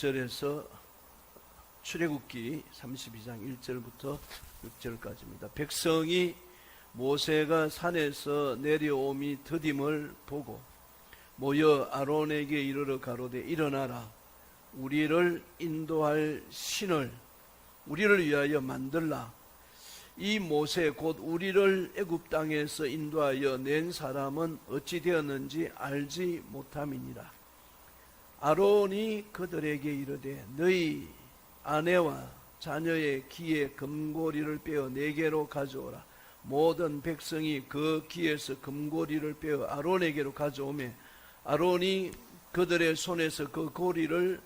6절에서 출애굽기 32장 1절부터 6절까지입니다. 백성이 모세가 산에서 내려옴이 더딤을 보고 모여 아론에게 이르러 가로되 일어나라, 우리를 인도할 신을 우리를 위하여 만들라. 이 모세 곧 우리를 애굽 땅에서 인도하여 낸 사람은 어찌 되었는지 알지 못함이니라. 아론이 그들에게 이르되 너희 아내와 자녀의 귀에 금고리를 빼어 네개로 가져오라. 모든 백성이 그 귀에서 금고리를 빼어 아론에게로 가져오매 아론이 그들의 손에서 그 고리를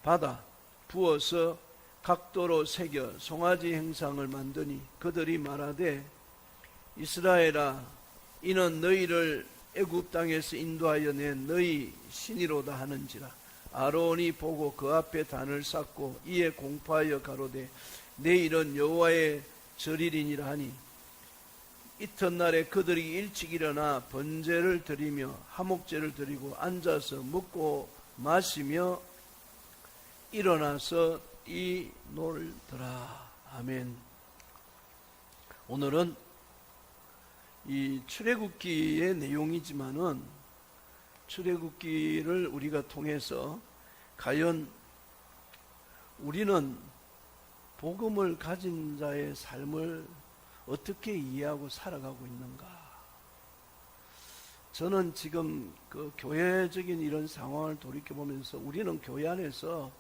받아 부어서 각도로 새겨 송아지 형상을 만드니 그들이 말하되 이스라엘아, 이는 너희를 애굽 땅에서 인도하여 낸 너희 신이로다 하는지라. 아론이 보고 그 앞에 단을 쌓고 이에 공포하여 가로되 내일은 여호와의 절일이니라 하니 이튿날에 그들이 일찍 일어나 번제를 드리며 화목제를 드리고 앉아서 먹고 마시며 일어나서 이 놀더라. 아멘. 오늘은 이 출애굽기의 내용이지만은 출애굽기를 우리가 통해서 과연 우리는 복음을 가진 자의 삶을 어떻게 이해하고 살아가고 있는가? 저는 지금 그 교회적인 이런 상황을 돌이켜보면서 우리는 교회 안에서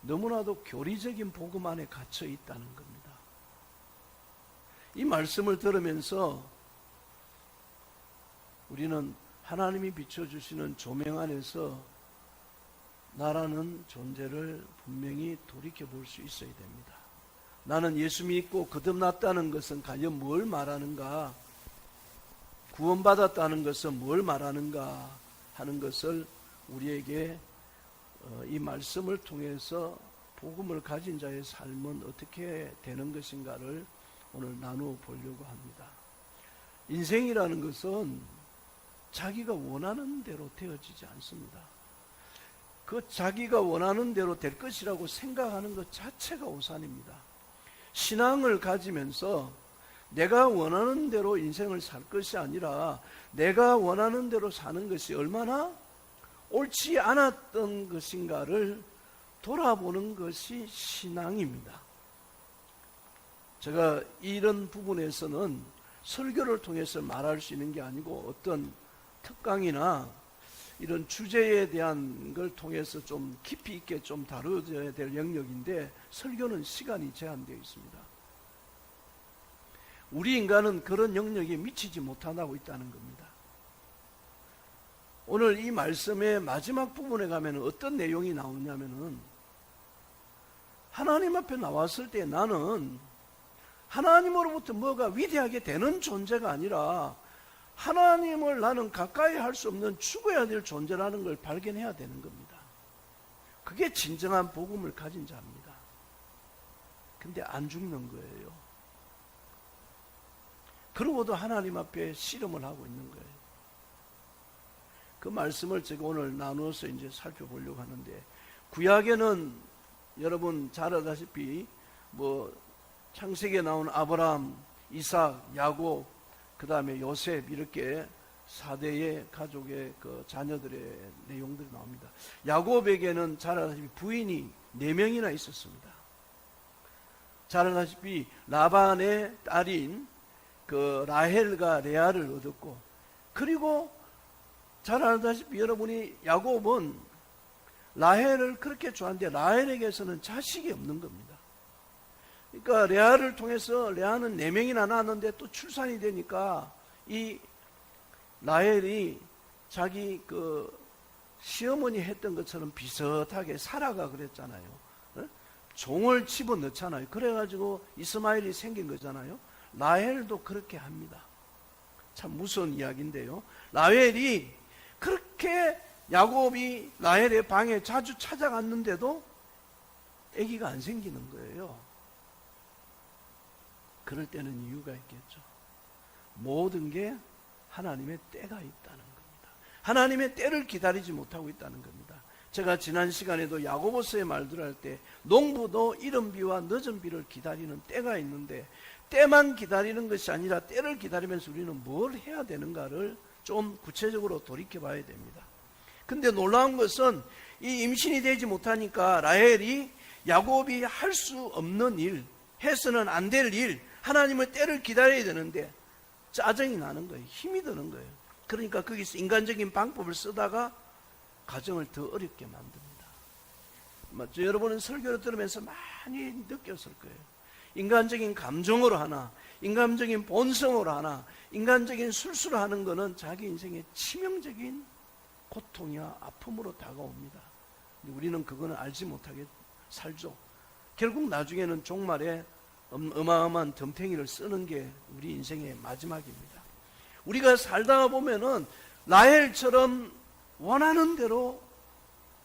너무나도 교리적인 복음 안에 갇혀 있다는 겁니다. 이 말씀을 들으면서 우리는 하나님이 비춰주시는 조명 안에서 나라는 존재를 분명히 돌이켜볼 수 있어야 됩니다. 나는 예수 믿고 거듭났다는 것은 과연 뭘 말하는가? 구원받았다는 것은 뭘 말하는가 하는 것을 우리에게 이 말씀을 통해서 복음을 가진 자의 삶은 어떻게 되는 것인가를 오늘 나누어 보려고 합니다. 인생이라는 것은 자기가 원하는 대로 되어지지 않습니다. 그 자기가 원하는 대로 될 것이라고 생각하는 것 자체가 오산입니다. 신앙을 가지면서 내가 원하는 대로 인생을 살 것이 아니라 내가 원하는 대로 사는 것이 얼마나 옳지 않았던 것인가를 돌아보는 것이 신앙입니다. 제가 이런 부분에서는 설교를 통해서 말할 수 있는 게 아니고 어떤 특강이나 이런 주제에 대한 걸 통해서 좀 깊이 있게 좀 다뤄져야 될 영역인데 설교는 시간이 제한되어 있습니다. 우리 인간은 그런 영역에 미치지 못하고 있다는 겁니다. 오늘 이 말씀의 마지막 부분에 가면 어떤 내용이 나오냐면은 하나님 앞에 나왔을 때 나는 하나님으로부터 뭐가 위대하게 되는 존재가 아니라 하나님을 나는 가까이 할 수 없는 죽어야 될 존재라는 걸 발견해야 되는 겁니다. 그게 진정한 복음을 가진 자입니다. 근데 안 죽는 거예요. 그러고도 하나님 앞에 씨름을 하고 있는 거예요. 그 말씀을 제가 오늘 나누어서 이제 살펴보려고 하는데, 구약에는 여러분 잘 알다시피 창세기에 나온 아브라함, 이삭, 야곱, 그 다음에 요셉, 이렇게 4대의 가족의 그 자녀들의 내용들이 나옵니다. 야곱에게는 잘 알다시피 부인이 4명이나 있었습니다. 잘 알다시피 라반의 딸인 그 라헬과 레아를 얻었고, 그리고 잘 알다시피 여러분이 야곱은 라헬을 그렇게 좋아하는데 라헬에게서는 자식이 없는 겁니다. 그러니까 레아를 통해서 레아는 4명이나 낳았는데 또 출산이 되니까 이 라헬이 자기 그 시어머니 했던 것처럼 비슷하게 사라가 그랬잖아요. 종을 집어넣잖아요. 그래가지고 이스마엘이 생긴 거잖아요. 라헬도 그렇게 합니다. 참 무서운 이야기인데요. 라헬이 그렇게 야곱이 라헬의 방에 자주 찾아갔는데도 아기가 안 생기는 거예요. 그럴 때는 이유가 있겠죠. 모든 게 하나님의 때가 있다는 겁니다. 하나님의 때를 기다리지 못하고 있다는 겁니다. 제가 지난 시간에도 야고보서의 말들을 할 때 농부도 이른 비와 늦은 비를 기다리는 때가 있는데 때만 기다리는 것이 아니라 때를 기다리면서 우리는 뭘 해야 되는가를 좀 구체적으로 돌이켜 봐야 됩니다. 근데 놀라운 것은 이 임신이 되지 못하니까 라헬이 야곱이 할 수 없는 일, 해서는 안 될 일, 하나님의 때를 기다려야 되는데 짜증이 나는 거예요. 힘이 드는 거예요. 그러니까 거기서 인간적인 방법을 쓰다가 가정을 더 어렵게 만듭니다. 여러분은 설교를 들으면서 많이 느꼈을 거예요. 인간적인 감정으로 하나, 인간적인 본성으로 하나, 인간적인 술수로 하는 것은 자기 인생의 치명적인 고통이나 아픔으로 다가옵니다. 우리는 그거는 알지 못하게 살죠. 결국 나중에는 종말에 어마어마한 덤탱이를 쓰는 게 우리 인생의 마지막입니다. 우리가 살다가 보면은 라헬처럼 원하는 대로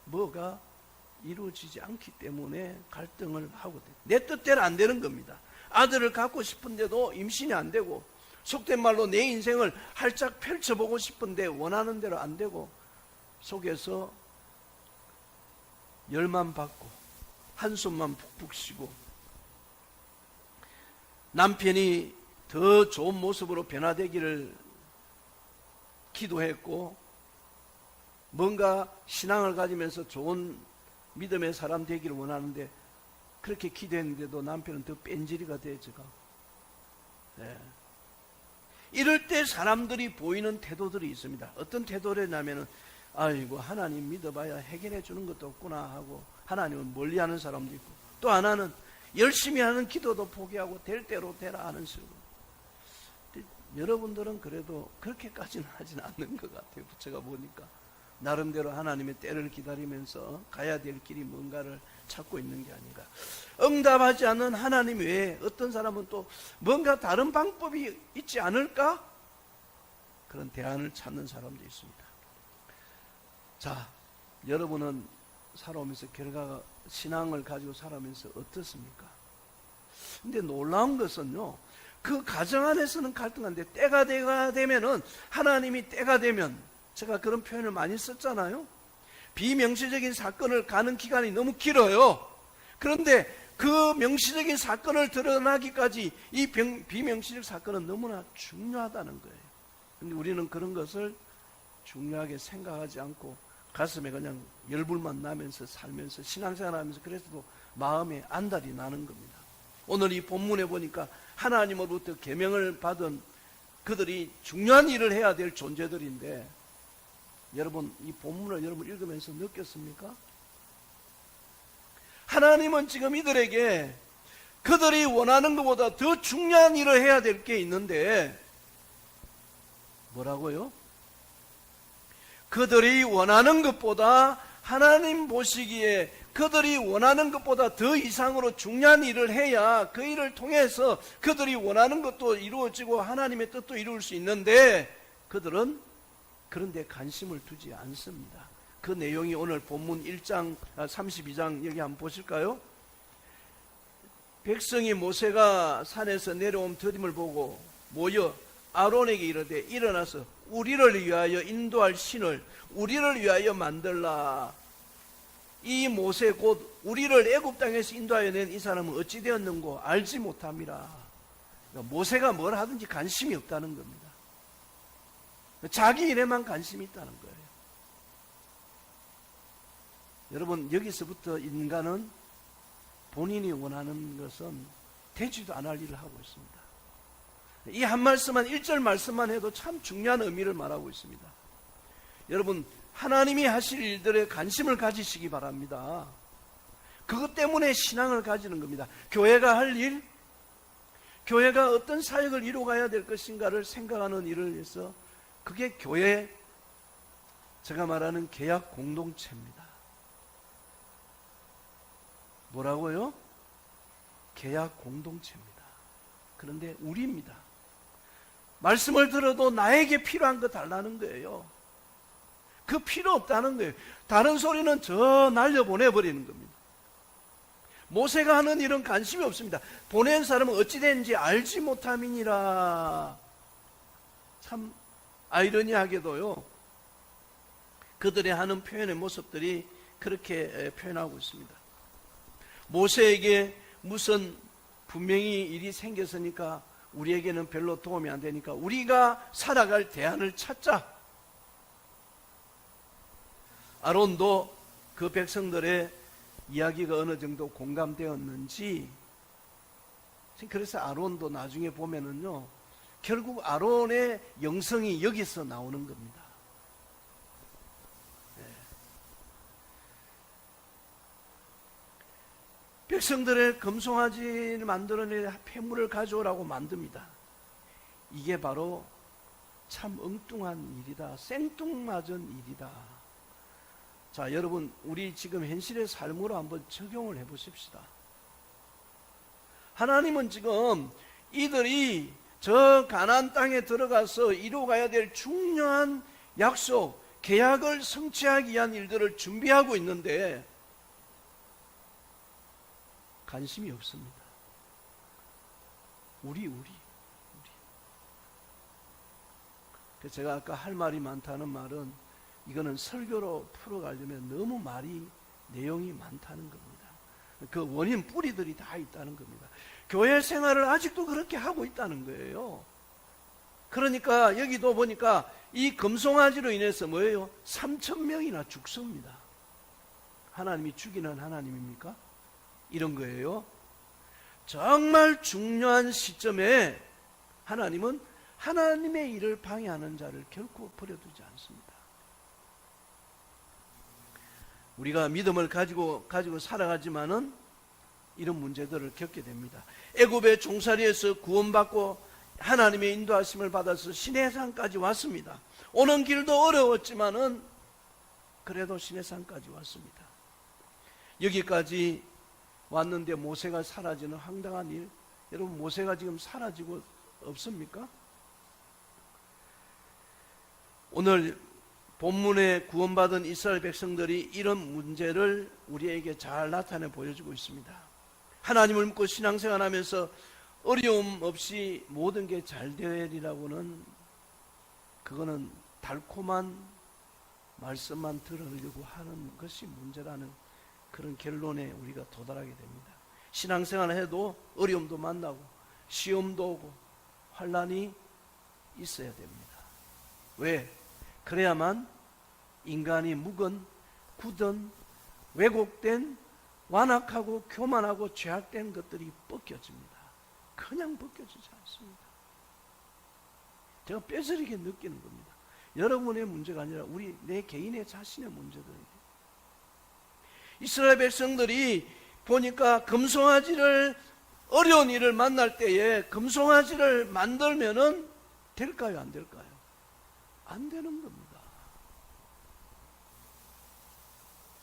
뭐가 이루어지지 않기 때문에 갈등을 하고 내 뜻대로 안 되는 겁니다. 아들을 갖고 싶은데도 임신이 안 되고, 속된 말로 내 인생을 활짝 펼쳐보고 싶은데 원하는 대로 안 되고, 속에서 열만 받고 한숨만 푹푹 쉬고, 남편이 더 좋은 모습으로 변화되기를 기도했고, 뭔가 신앙을 가지면서 좋은 믿음의 사람 되기를 원하는데 그렇게 기도했는데도 남편은 더 뺀질이가 되지가. 네. 이럴 때 사람들이 보이는 태도들이 있습니다. 어떤 태도냐면은 아이고 하나님 믿어봐야 해결해 주는 것도 없구나 하고 하나님을 멀리하는 사람도 있고, 또 하나는 열심히 하는 기도도 포기하고 될 대로 되라 하는 식으로. 여러분들은 그래도 그렇게까지는 하진 않는 것 같아요. 제가 보니까 나름대로 하나님의 때를 기다리면서 가야 될 길이 뭔가를 찾고 있는 게 아닌가. 응답하지 않는 하나님 외에 어떤 사람은 또 뭔가 다른 방법이 있지 않을까? 그런 대안을 찾는 사람도 있습니다. 자, 여러분은 살아오면서 결과가, 신앙을 가지고 살아오면서 어떻습니까? 근데 놀라운 것은요, 그 가정 안에서는 갈등한데 때가 되면은, 하나님이 때가 되면, 제가 그런 표현을 많이 썼잖아요. 비명시적인 사건을 가는 기간이 너무 길어요. 그런데 그 명시적인 사건을 드러나기까지 이 비명시적 사건은 너무나 중요하다는 거예요. 근데 우리는 그런 것을 중요하게 생각하지 않고 가슴에 그냥 열불만 나면서 살면서 신앙생활하면서 그래서도 마음에 안달이 나는 겁니다. 오늘 이 본문에 보니까 하나님으로부터 계명을 받은 그들이 중요한 일을 해야 될 존재들인데, 여러분 이 본문을 여러분 읽으면서 느꼈습니까? 하나님은 지금 이들에게 그들이 원하는 것보다 더 중요한 일을 해야 될 게 있는데 뭐라고요? 그들이 원하는 것보다, 하나님 보시기에 그들이 원하는 것보다 더 이상으로 중요한 일을 해야 그 일을 통해서 그들이 원하는 것도 이루어지고 하나님의 뜻도 이룰 수 있는데, 그들은 그런데 관심을 두지 않습니다. 그 내용이 오늘 본문 1장 32장 여기 한번 보실까요? 백성이 모세가 산에서 내려온 더딤을 보고 모여 아론에게 이르되 일어나서 우리를 위하여 인도할 신을 우리를 위하여 만들라. 이 모세 곧 우리를 애굽 땅에서 인도하여 낸 이 사람은 어찌 되었는고 알지 못함이라. 그러니까 모세가 뭘 하든지 관심이 없다는 겁니다. 자기 일에만 관심이 있다는 거예요. 여러분, 여기서부터 인간은 본인이 원하는 것은 되지도 않을 일을 하고 있습니다. 이 한 말씀만, 1절 말씀만 해도 참 중요한 의미를 말하고 있습니다. 여러분, 하나님이 하실 일들에 관심을 가지시기 바랍니다. 그것 때문에 신앙을 가지는 겁니다. 교회가 할 일, 교회가 어떤 사역을 이루어가야 될 것인가를 생각하는 일을 위해서, 그게 교회, 제가 말하는 계약 공동체입니다. 뭐라고요? 계약 공동체입니다. 그런데 우리입니다. 말씀을 들어도 나에게 필요한 거 달라는 거예요. 그 필요 없다는 거예요. 다른 소리는 저 날려보내버리는 겁니다. 모세가 하는 일은 관심이 없습니다. 보낸 사람은 어찌 되는지 알지 못함이니라. 참 아이러니하게도요, 그들의 하는 표현의 모습들이 그렇게 표현하고 있습니다. 모세에게 무슨 분명히 일이 생겼으니까 우리에게는 별로 도움이 안 되니까 우리가 살아갈 대안을 찾자. 아론도 그 백성들의 이야기가 어느 정도 공감되었는지, 그래서 아론도 나중에 보면은요, 결국 아론의 영성이 여기서 나오는 겁니다. 백성들의 금송아지를 만들어내 폐물을 가져오라고 만듭니다. 이게 바로 참 엉뚱한 일이다. 생뚱맞은 일이다. 자, 여러분, 우리 지금 현실의 삶으로 한번 적용을 해보십시다. 하나님은 지금 이들이 저 가나안 땅에 들어가서 이루어가야 될 중요한 약속, 계약을 성취하기 위한 일들을 준비하고 있는데 관심이 없습니다. 우리. 그래서 제가 아까 할 말이 많다는 말은 이거는 설교로 풀어가려면 너무 내용이 많다는 겁니다. 그 원인 뿌리들이 다 있다는 겁니다. 교회 생활을 아직도 그렇게 하고 있다는 거예요. 그러니까 여기도 보니까 이 금송아지로 인해서 뭐예요? 3,000명이나 죽습니다. 하나님이 죽이는 하나님입니까? 이런 거예요. 정말 중요한 시점에 하나님은 하나님의 일을 방해하는 자를 결코 버려두지 않습니다. 우리가 믿음을 가지고 살아가지만은 이런 문제들을 겪게 됩니다. 애굽의 종살이에서 구원받고 하나님의 인도하심을 받아서 시내산까지 왔습니다. 오는 길도 어려웠지만은 그래도 시내산까지 왔습니다. 여기까지 왔는데 모세가 사라지는 황당한 일. 여러분, 모세가 지금 사라지고 없습니까? 오늘 본문에 구원받은 이스라엘 백성들이 이런 문제를 우리에게 잘 나타내 보여주고 있습니다. 하나님을 믿고 신앙생활하면서 어려움 없이 모든 게 잘 되리라고는, 그거는 달콤한 말씀만 들으려고 하는 것이 문제라는 그런 결론에 우리가 도달하게 됩니다. 신앙생활을 해도 어려움도 만나고 시험도 오고 환난이 있어야 됩니다. 왜? 그래야만 인간이 묵은, 굳은, 왜곡된, 완악하고 교만하고 죄악된 것들이 벗겨집니다. 그냥 벗겨지지 않습니다. 제가 뼈저리게 느끼는 겁니다. 여러분의 문제가 아니라 내 개인의 자신의 문제들이에요. 이스라엘 백성들이 보니까 금송아지를, 어려운 일을 만날 때에 금송아지를 만들면은 될까요? 안 될까요? 안 되는 겁니다.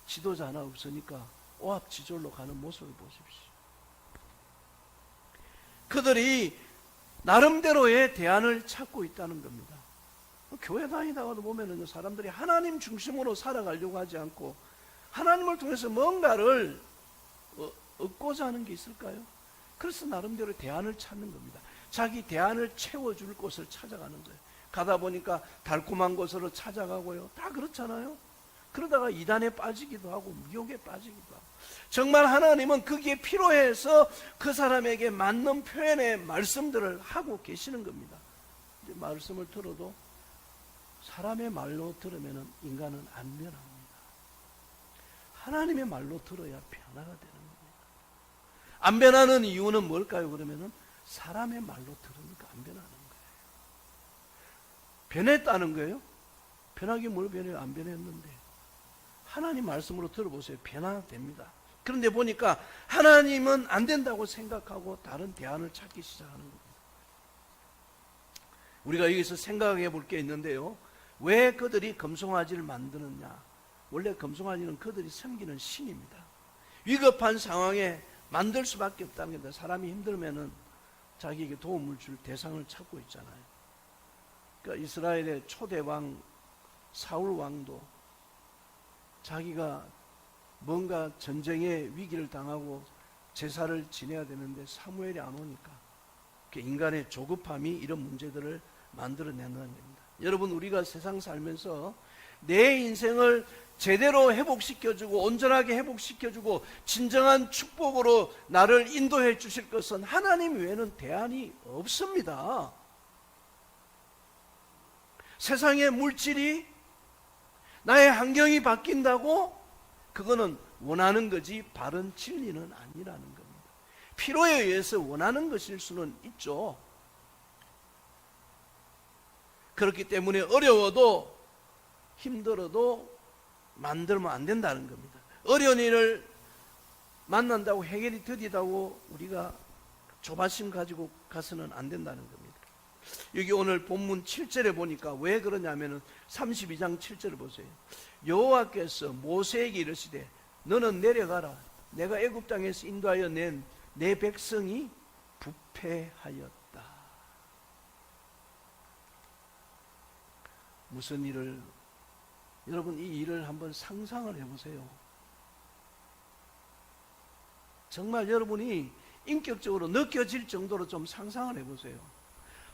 지도자 하나 없으니까 오합지졸로 가는 모습을 보십시오. 그들이 나름대로의 대안을 찾고 있다는 겁니다. 교회 다니다가도 보면은 사람들이 하나님 중심으로 살아가려고 하지 않고 하나님을 통해서 뭔가를 얻고자 하는 게 있을까요? 그래서 나름대로 대안을 찾는 겁니다. 자기 대안을 채워줄 곳을 찾아가는 거예요. 가다 보니까 달콤한 곳으로 찾아가고요. 다 그렇잖아요. 그러다가 이단에 빠지기도 하고 미혹에 빠지기도 하고. 정말 하나님은 거기에 필요해서 그 사람에게 맞는 표현의 말씀들을 하고 계시는 겁니다. 이제 말씀을 들어도 사람의 말로 들으면 인간은 안 변합니다. 하나님의 말로 들어야 변화가 되는 겁니다. 안 변하는 이유는 뭘까요? 그러면은 사람의 말로 들으니까 안 변하는 거예요. 변했다는 거예요? 변하긴 뭘 변해요? 안 변했는데. 하나님 말씀으로 들어보세요. 변화됩니다. 그런데 보니까 하나님은 안 된다고 생각하고 다른 대안을 찾기 시작하는 겁니다. 우리가 여기서 생각해 볼 게 있는데요. 왜 그들이 금송아지를 만드느냐? 원래 금송아지는 그들이 섬기는 신입니다. 위급한 상황에 만들 수밖에 없다는 겁니다. 사람이 힘들면은 자기에게 도움을 줄 대상을 찾고 있잖아요. 그러니까 이스라엘의 초대왕 사울 왕도 자기가 뭔가 전쟁의 위기를 당하고 제사를 지내야 되는데 사무엘이 안 오니까 인간의 조급함이 이런 문제들을 만들어낸다는 겁니다. 여러분, 우리가 세상 살면서 내 인생을 제대로 회복시켜주고 온전하게 회복시켜주고 진정한 축복으로 나를 인도해 주실 것은 하나님 외에는 대안이 없습니다. 세상의 물질이, 나의 환경이 바뀐다고 그거는 원하는 거지 바른 진리는 아니라는 겁니다. 필요에 의해서 원하는 것일 수는 있죠. 그렇기 때문에 어려워도 힘들어도 만들면 안 된다는 겁니다. 어려운 일을 만난다고 해결이 더디다고 우리가 조바심 가지고 가서는 안 된다는 겁니다. 여기 오늘 본문 7절에 보니까 왜 그러냐면은 32장 7절을 보세요. 여호와께서 모세에게 이르시되 너는 내려가라. 내가 애굽 땅에서 인도하여 낸 내 백성이 부패하였다. 무슨 일을, 여러분 이 일을 한번 상상을 해보세요. 정말 여러분이 인격적으로 느껴질 정도로 좀 상상을 해보세요.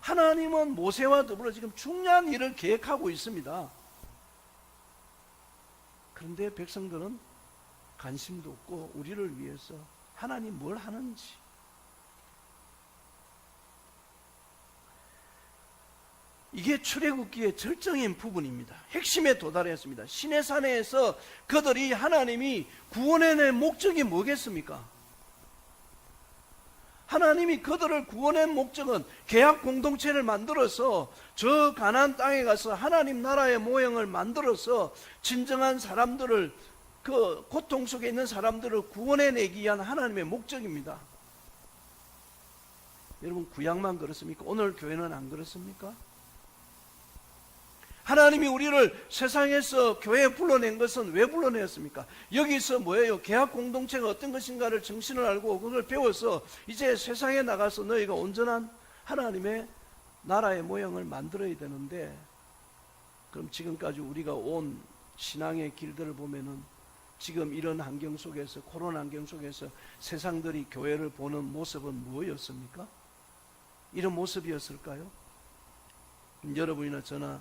하나님은 모세와 더불어 지금 중요한 일을 계획하고 있습니다. 그런데 백성들은 관심도 없고 우리를 위해서 하나님 뭘 하는지. 이게 출애굽기의 절정인 부분입니다. 핵심에 도달했습니다. 시내산에서 그들이 하나님이 구원해낼 목적이 뭐겠습니까? 하나님이 그들을 구원한 목적은 계약 공동체를 만들어서 저 가나안 땅에 가서 하나님 나라의 모형을 만들어서 진정한 사람들을, 그 고통 속에 있는 사람들을 구원해내기 위한 하나님의 목적입니다. 여러분 구약만 그렇습니까? 오늘 교회는 안 그렇습니까? 하나님이 우리를 세상에서 교회에 불러낸 것은 왜 불러냈습니까? 여기서 뭐예요? 계약 공동체가 어떤 것인가를 정신을 알고 그걸 배워서 이제 세상에 나가서 너희가 온전한 하나님의 나라의 모형을 만들어야 되는데, 그럼 지금까지 우리가 온 신앙의 길들을 보면은 지금 이런 환경 속에서, 코로나 환경 속에서 세상들이 교회를 보는 모습은 무엇이었습니까? 이런 모습이었을까요? 여러분이나 저나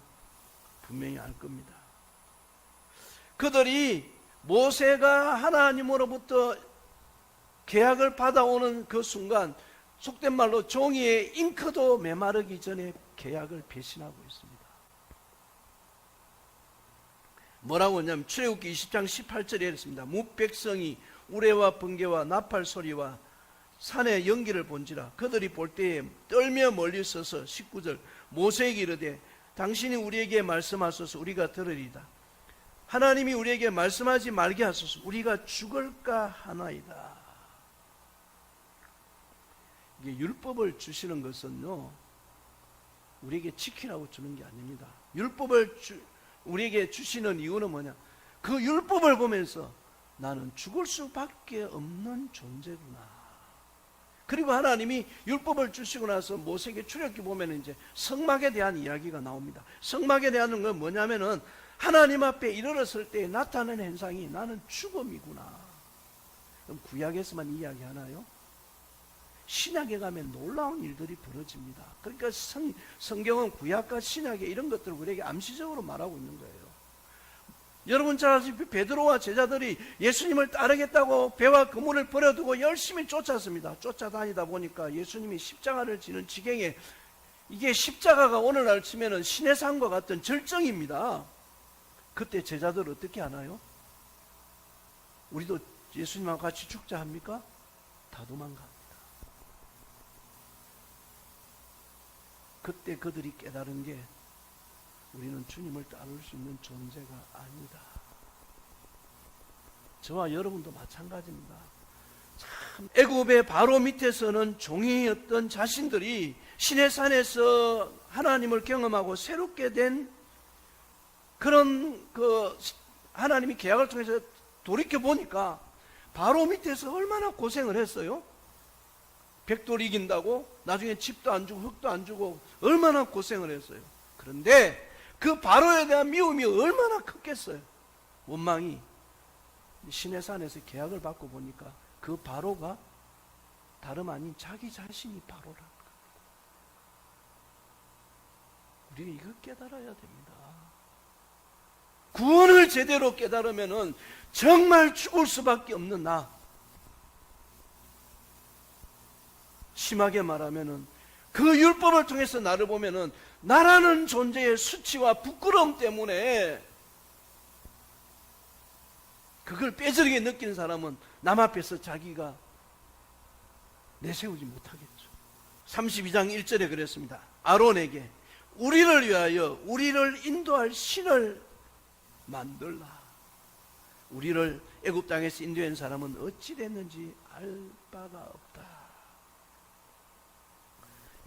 분명히 알 겁니다. 그들이 모세가 하나님으로부터 계약을 받아오는 그 순간, 속된 말로 종이에 잉크도 메마르기 전에 계약을 배신하고 있습니다. 뭐라고 하냐면 출애굽기 20장 18절에 이랬습니다. 뭇백성이 우레와 번개와 나팔 소리와 산의 연기를 본지라 그들이 볼 때에 떨며 멀리 서서 19절 모세에게 이르되 당신이 우리에게 말씀하소서 우리가 들으리이다. 하나님이 우리에게 말씀하지 말게 하소서 우리가 죽을까 하나이다. 이게 율법을 주시는 것은요, 우리에게 지키라고 주는 게 아닙니다. 율법을 우리에게 주시는 이유는 뭐냐? 그 율법을 보면서 나는 죽을 수밖에 없는 존재구나. 그리고 하나님이 율법을 주시고 나서 모세에게 출애굽기 보면 이제 성막에 대한 이야기가 나옵니다. 성막에 대한 건 뭐냐면은 하나님 앞에 이르렀을 때 나타나는 현상이 나는 죽음이구나. 그럼 구약에서만 이야기하나요? 신약에 가면 놀라운 일들이 벌어집니다. 그러니까 성경은 구약과 신약에 이런 것들을 우리에게 암시적으로 말하고 있는 거예요. 여러분 잘 아시다시피 베드로와 제자들이 예수님을 따르겠다고 배와 그물을 버려두고 열심히 쫓았습니다. 쫓아다니다 보니까 예수님이 십자가를 지는 지경에, 이게 십자가가 오늘날 치면은 신의 산과 같은 절정입니다. 그때 제자들 어떻게 하나요? 우리도 예수님하고 같이 죽자 합니까? 다 도망갑니다. 그때 그들이 깨달은 게 우리는 주님을 따를 수 있는 존재가 아니다. 저와 여러분도 마찬가지입니다. 참 애굽의 바로 밑에서는 종이었던 자신들이 시내산에서 하나님을 경험하고 새롭게 된 그런 하나님이 계약을 통해서 돌이켜 보니까 바로 밑에서 얼마나 고생을 했어요. 백돌 이긴다고 나중에 집도 안 주고 흙도 안 주고 얼마나 고생을 했어요. 그런데 그 바로에 대한 미움이 얼마나 컸겠어요. 원망이. 시내산에서 계약을 받고 보니까 그 바로가 다름 아닌 자기 자신이 바로라는 겁니다. 우리가 이걸 깨달아야 됩니다. 구원을 제대로 깨달으면은 정말 죽을 수밖에 없는 나. 심하게 말하면은 그 율법을 통해서 나를 보면은 나라는 존재의 수치와 부끄러움 때문에 그걸 뼈저리게 느끼는 사람은 남 앞에서 자기가 내세우지 못하겠죠. 32장 1절에 그랬습니다. 아론에게 우리를 위하여 우리를 인도할 신을 만들라. 우리를 애굽 땅에서 인도한 사람은 어찌 됐는지 알 바가 없다.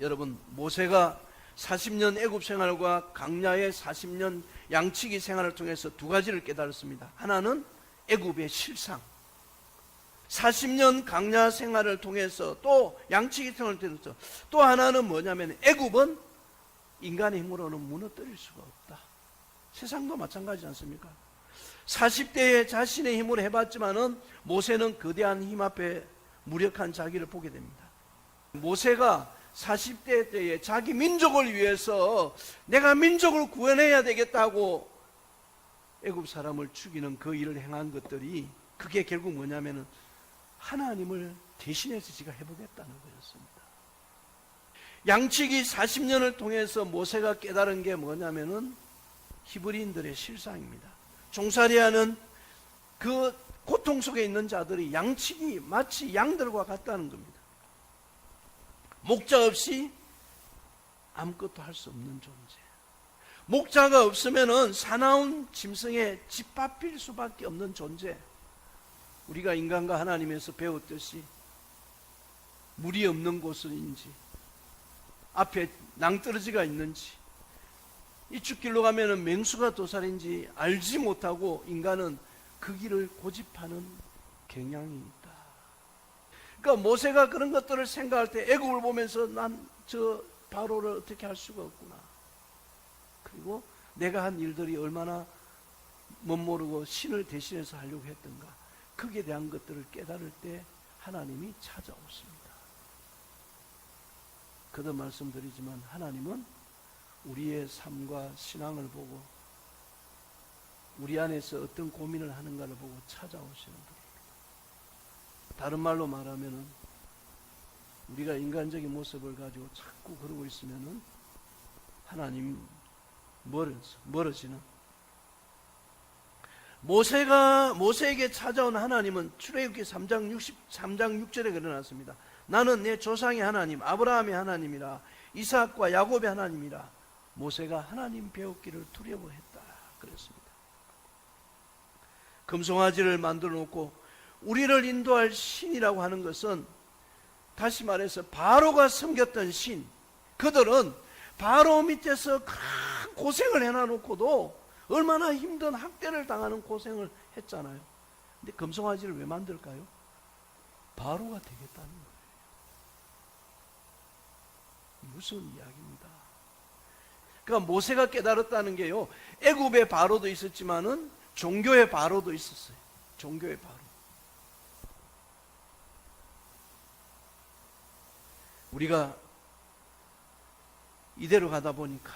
여러분, 모세가 40년 애굽 생활과 광야의 40년 양치기 생활을 통해서 두 가지를 깨달았습니다. 하나는 애굽의 실상, 40년 광야 생활을 통해서 또 양치기 생활을 통해서 또 하나는 뭐냐면 애굽은 인간의 힘으로는 무너뜨릴 수가 없다. 세상도 마찬가지지 않습니까? 40대에 자신의 힘으로 해봤지만은 모세는 거대한 힘 앞에 무력한 자기를 보게 됩니다. 모세가 40대 때에 자기 민족을 위해서 내가 민족을 구원해야 되겠다고 애굽 사람을 죽이는 그 일을 행한 것들이 그게 결국 뭐냐면은 하나님을 대신해서 지가 해보겠다는 거였습니다. 양치기 40년을 통해서 모세가 깨달은 게 뭐냐면은 히브리인들의 실상입니다. 종살이하는 그 고통 속에 있는 자들이 양치기 마치 양들과 같다는 겁니다. 목자 없이 아무것도 할 수 없는 존재. 목자가 없으면은 사나운 짐승에 짓밟힐 수밖에 없는 존재. 우리가 인간과 하나님에서 배웠듯이 물이 없는 곳인지 앞에 낭떠러지가 있는지 이쪽 길로 가면은 맹수가 도살인지 알지 못하고 인간은 그 길을 고집하는 경향이 있다. 그러니까 모세가 그런 것들을 생각할 때 애굽을 보면서 난 저 바로를 어떻게 할 수가 없구나. 그리고 내가 한 일들이 얼마나 멋모르고 신을 대신해서 하려고 했던가. 거기에 대한 것들을 깨달을 때 하나님이 찾아오십니다. 그도 말씀드리지만 하나님은 우리의 삶과 신앙을 보고 우리 안에서 어떤 고민을 하는가를 보고 찾아오시는 분입니다. 다른 말로 말하면은 우리가 인간적인 모습을 가지고 자꾸 그러고 있으면은 하나님 멀어지는. 모세에게 찾아온 하나님은 출애굽기 3장 6절에 그려놨습니다. 나는 내 조상의 하나님 아브라함의 하나님이라 이삭과 야곱의 하나님이라. 모세가 하나님 배웠기를 두려워했다 그랬습니다. 금송아지를 만들어 놓고 우리를 인도할 신이라고 하는 것은 다시 말해서 바로가 섬겼던 신, 그들은 바로 밑에서 큰 고생을 해놔놓고도 얼마나 힘든 학대를 당하는 고생을 했잖아요. 근데 금송아지를 왜 만들까요? 바로가 되겠다는 거예요. 무슨 이야기입니다. 그러니까 모세가 깨달았다는 게요, 애굽의 바로도 있었지만은 종교의 바로도 있었어요. 종교의 바로. 우리가 이대로 가다 보니까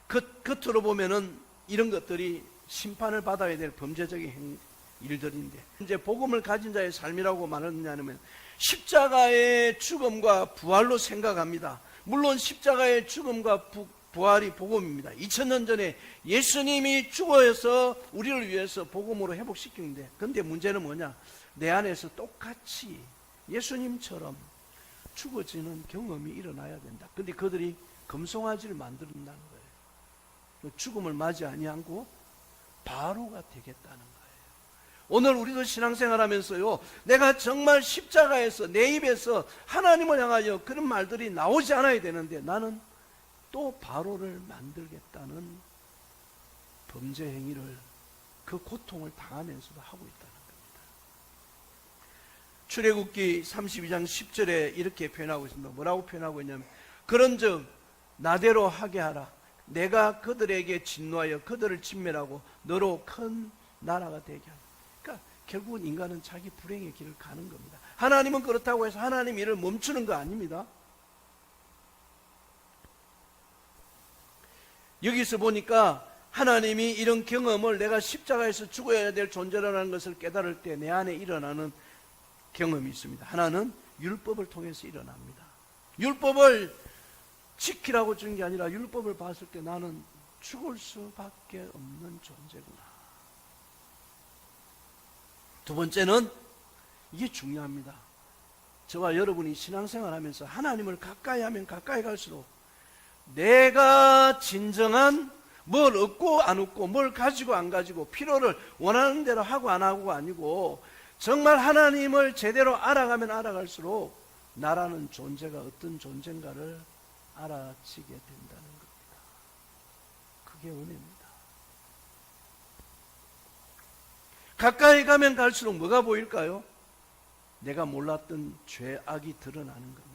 겉으로 보면은 이런 것들이 심판을 받아야 될 범죄적인 일들인데, 이제 복음을 가진 자의 삶이라고 말하느냐면 십자가의 죽음과 부활로 생각합니다. 물론 십자가의 죽음과 부활이 복음입니다. 2000년 전에 예수님이 죽어서 우리를 위해서 복음으로 회복시키는데, 근데 문제는 뭐냐? 내 안에서 똑같이 예수님처럼 죽어지는 경험이 일어나야 된다. 근데 그들이 금송아지를 만든다는 거예요. 죽음을 맞이 아니하고 바로가 되겠다는 거예요. 오늘 우리도 신앙생활하면서요, 내가 정말 십자가에서 내 입에서 하나님을 향하여 그런 말들이 나오지 않아야 되는데 나는 또 바로를 만들겠다는 범죄 행위를, 그 고통을 당하면서도 하고 있다는 겁니다. 출애굽기 32장 10절에 이렇게 표현하고 있습니다. 뭐라고 표현하고 있냐면, 그런즉 나대로 하게 하라. 내가 그들에게 진노하여 그들을 진멸하고 너로 큰 나라가 되게 하라. 그러니까 결국은 인간은 자기 불행의 길을 가는 겁니다. 하나님은 그렇다고 해서 하나님 일을 멈추는 거 아닙니다. 여기서 보니까 하나님이 이런 경험을 내가 십자가에서 죽어야 될 존재라는 것을 깨달을 때 내 안에 일어나는 경험이 있습니다. 하나는 율법을 통해서 일어납니다. 율법을 지키라고 준 게 아니라 율법을 봤을 때 나는 죽을 수밖에 없는 존재구나. 두 번째는 이게 중요합니다. 저와 여러분이 신앙생활 하면서 하나님을 가까이 하면 가까이 갈수록 내가 진정한 뭘 얻고 안 얻고 뭘 가지고 안 가지고 필요를 원하는 대로 하고 안 하고가 아니고 정말 하나님을 제대로 알아가면 알아갈수록 나라는 존재가 어떤 존재인가를 알아치게 된다는 겁니다. 그게 은혜입니다. 가까이 가면 갈수록 뭐가 보일까요? 내가 몰랐던 죄악이 드러나는 겁니다.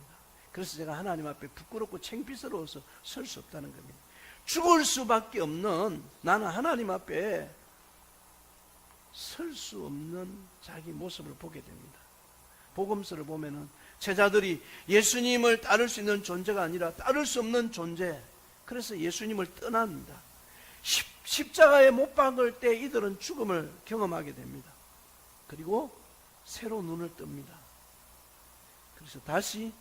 그래서 제가 하나님 앞에 부끄럽고 창피스러워서 설 수 없다는 겁니다. 죽을 수밖에 없는 나는 하나님 앞에 설 수 없는 자기 모습을 보게 됩니다. 복음서를 보면은 제자들이 예수님을 따를 수 있는 존재가 아니라 따를 수 없는 존재, 그래서 예수님을 떠납니다. 십자가에 못 박을 때 이들은 죽음을 경험하게 됩니다. 그리고 새로 눈을 뜹니다. 그래서 다시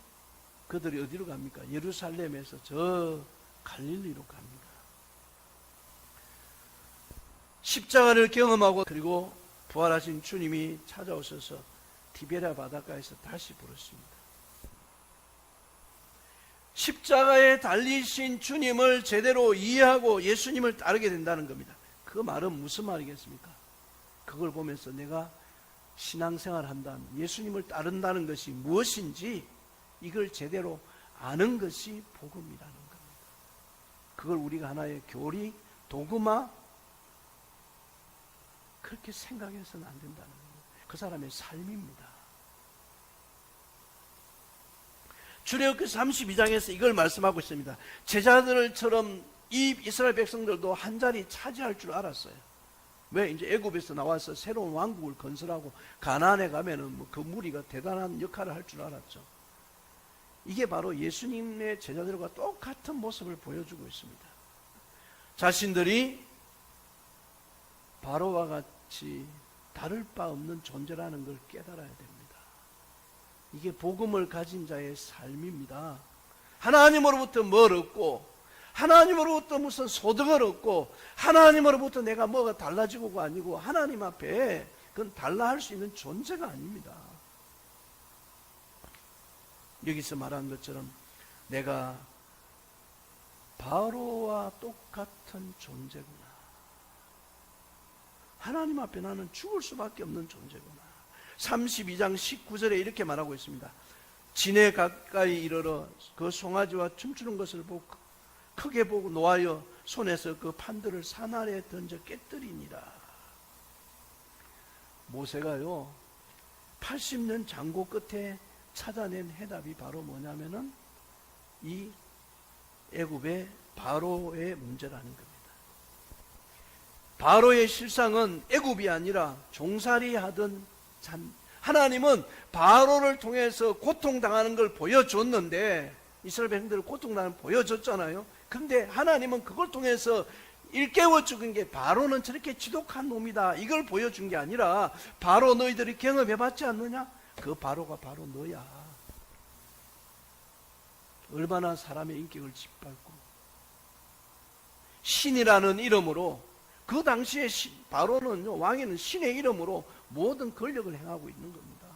그들이 어디로 갑니까? 예루살렘에서 저 갈릴리로 갑니다. 십자가를 경험하고 그리고 부활하신 주님이 찾아오셔서 티베리아 바닷가에서 다시 부르십니다. 십자가에 달리신 주님을 제대로 이해하고 예수님을 따르게 된다는 겁니다. 그 말은 무슨 말이겠습니까? 그걸 보면서 내가 신앙생활 한다는, 예수님을 따른다는 것이 무엇인지 이걸 제대로 아는 것이 복음이라는 겁니다. 그걸 우리가 하나의 교리, 도구마 그렇게 생각해서는 안 된다는 겁니다. 그 사람의 삶입니다. 출애굽기 32장에서 이걸 말씀하고 있습니다. 제자들처럼 이 이스라엘 백성들도 한 자리 차지할 줄 알았어요. 왜? 이제 애굽에서 나와서 새로운 왕국을 건설하고 가나안에 가면은 그 무리가 대단한 역할을 할 줄 알았죠. 이게 바로 예수님의 제자들과 똑같은 모습을 보여주고 있습니다. 자신들이 바로와 같이 다를 바 없는 존재라는 걸 깨달아야 됩니다. 이게 복음을 가진 자의 삶입니다. 하나님으로부터 뭘 얻고 하나님으로부터 무슨 소득을 얻고 하나님으로부터 내가 뭐가 달라지고가 아니고 하나님 앞에 그건 달라할 수 있는 존재가 아닙니다. 여기서 말한 것처럼 내가 바로와 똑같은 존재구나. 하나님 앞에 나는 죽을 수밖에 없는 존재구나. 32장 19절에 이렇게 말하고 있습니다. 진에 가까이 이르러 그 송아지와 춤추는 것을 보고 크게 보고 노하여 손에서 그 판들을 산 아래에 던져 깨뜨리니라. 모세가요 80년 장고 끝에 찾아낸 해답이 바로 뭐냐면은 이 애굽의 바로의 문제라는 겁니다. 바로의 실상은 애굽이 아니라 종살이 하던 하나님은 바로를 통해서 고통당하는 걸 보여줬는데 이스라엘 백성들을 고통당하는 걸 보여줬잖아요. 그런데 하나님은 그걸 통해서 일깨워 죽은 게 바로는 저렇게 지독한 놈이다 이걸 보여준 게 아니라 바로 너희들이 경험해봤지 않느냐? 그 바로가 바로 너야. 얼마나 사람의 인격을 짓밟고 신이라는 이름으로 그 당시에 바로는 왕에는 신의 이름으로 모든 권력을 행하고 있는 겁니다.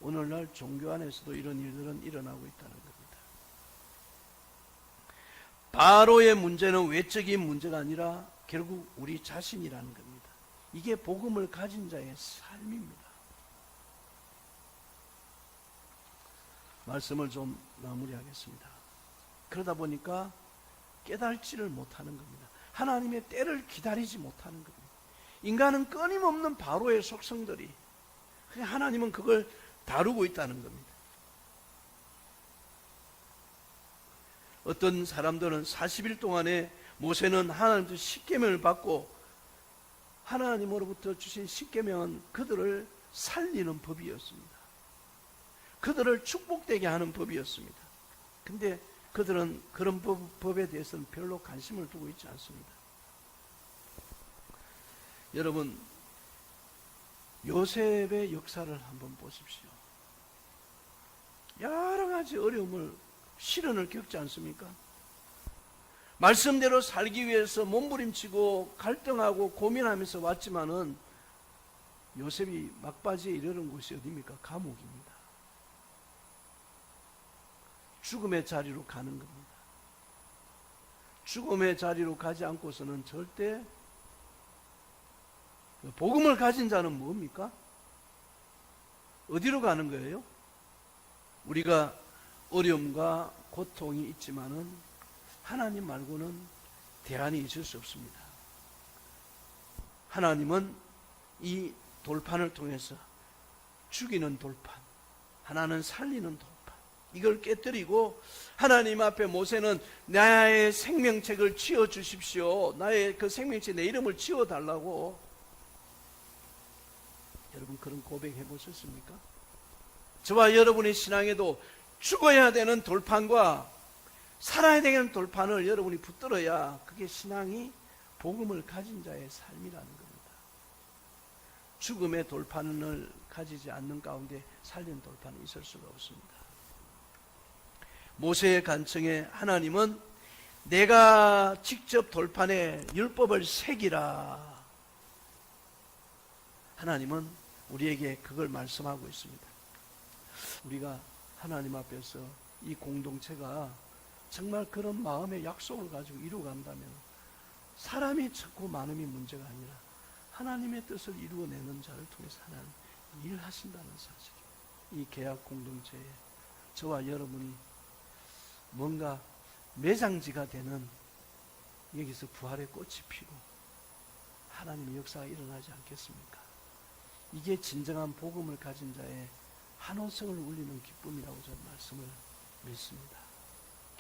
오늘날 종교 안에서도 이런 일들은 일어나고 있다는 겁니다. 바로의 문제는 외적인 문제가 아니라 결국 우리 자신이라는 겁니다. 이게 복음을 가진 자의 삶입니다. 말씀을 좀 마무리하겠습니다. 그러다 보니까 깨달지를 못하는 겁니다. 하나님의 때를 기다리지 못하는 겁니다. 인간은 끊임없는 바로의 속성들이, 하나님은 그걸 다루고 있다는 겁니다. 어떤 사람들은 40일 동안에 모세는 하나님께 십계명을 받고 하나님으로부터 주신 십계명은 그들을 살리는 법이었습니다. 그들을 축복되게 하는 법이었습니다. 근데 그들은 그런 법에 대해서는 별로 관심을 두고 있지 않습니다. 여러분, 요셉의 역사를 한번 보십시오. 여러 가지 어려움을, 시련을 겪지 않습니까? 말씀대로 살기 위해서 몸부림치고 갈등하고 고민하면서 왔지만은 요셉이 막바지에 이르는 곳이 어디입니까? 감옥입니다. 죽음의 자리로 가는 겁니다. 죽음의 자리로 가지 않고서는 절대, 복음을 가진 자는 뭡니까? 어디로 가는 거예요? 우리가 어려움과 고통이 있지만은 하나님 말고는 대안이 있을 수 없습니다. 하나님은 이 돌판을 통해서 죽이는 돌판, 하나는 살리는 돌판, 이걸 깨뜨리고 하나님 앞에 모세는 나의 생명책을 지어주십시오. 나의 그 생명책, 내 이름을 지어달라고. 여러분, 그런 고백해 보셨습니까? 저와 여러분의 신앙에도 죽어야 되는 돌판과 살아야 되는 돌판을 여러분이 붙들어야 그게 신앙이 복음을 가진 자의 삶이라는 겁니다. 죽음의 돌판을 가지지 않는 가운데 살린 돌판은 있을 수가 없습니다. 모세의 간청에 하나님은 내가 직접 돌판에 율법을 새기라. 하나님은 우리에게 그걸 말씀하고 있습니다. 우리가 하나님 앞에서 이 공동체가 정말 그런 마음의 약속을 가지고 이루어간다면 사람이 적고 많음이 문제가 아니라 하나님의 뜻을 이루어내는 자를 통해서 하나님 일하신다는 사실. 이 계약 공동체에 저와 여러분이 뭔가 매장지가 되는, 여기서 부활의 꽃이 피고 하나님의 역사가 일어나지 않겠습니까? 이게 진정한 복음을 가진 자의 한호성을 울리는 기쁨이라고 저는 말씀을 믿습니다.